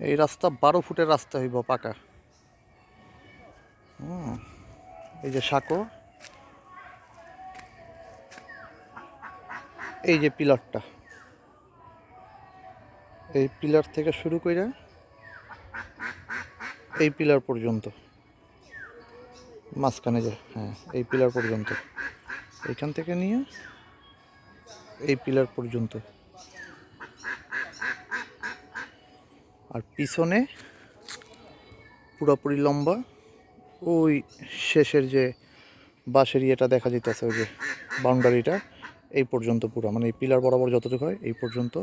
এই রাস্তা 12 ফুটের রাস্তা হইব পাকা। এই যে সাঁকো, এই যে পিলারটা, এই পিলার থেকে শুরু করে এই পিলার পর্যন্ত, মাঝখানে যে এই পিলার পর্যন্ত, এইখান থেকে নিয়ে এই পিলার পর্যন্ত। আর পিছনে পুরোপুরি লম্বা ওই শেষের যে বাঁশের ইয়েটা দেখা যাইতেছে, ওই যে বাউন্ডারিটা, এই পর্যন্ত পুরো, মানে এই পিলার বরাবর যতটুকু হয় এই পর্যন্ত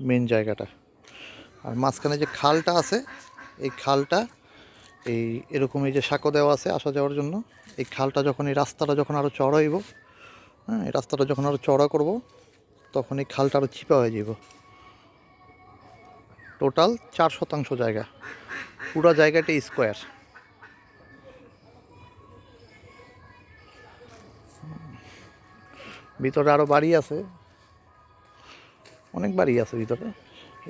মেন জায়গাটা। আর মাঝখানে যে খালটা আছে, এই খালটা এই এরকম এই যে সাঁকো দেওয়া আছে আসা যাওয়ার জন্য। এই খালটা যখন, এই রাস্তাটা যখন আরও চড়া হইব, এই রাস্তাটা যখন আরও চড়া করব, তখন এই খালটা আরও চিপা হয়ে যাব। টোটাল 4 শতাংশ জায়গা, পুরো জায়গাটা স্কোয়ার। ভিতরে আরও বাড়ি আছে, অনেক বাড়ি আছে ভিতরে।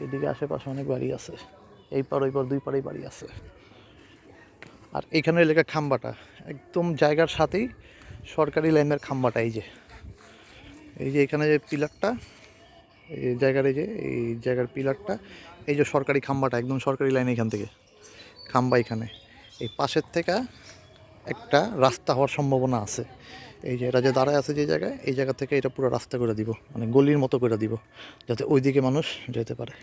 এদিকে আশেপাশে অনেক বাড়ি আছে, এই পার ওই পার দুই পারেই বাড়ি আছে। আর এখানে লেখা খাম্বাটা একদম জায়গার সাথেই সরকারি লাইনের খাম্বাটা। এই যে এখানে যে পিলারটা, এই জায়গার, এই জায়গার পিলারটা, এই যে সরকারি খাম্বাটা, একদম সরকারি লাইন। এখান থেকে খাম্বা, এখানে এই পাশের থেকে একটা রাস্তা হওয়ার সম্ভাবনা আছে। এই যে এরা যে দাঁড়ায় আছে যে জায়গায়, এই জায়গা থেকে এটা পুরো রাস্তা করে দিব, মানে গলির মতো করে দিব, যাতে ওইদিকে মানুষ যেতে পারে।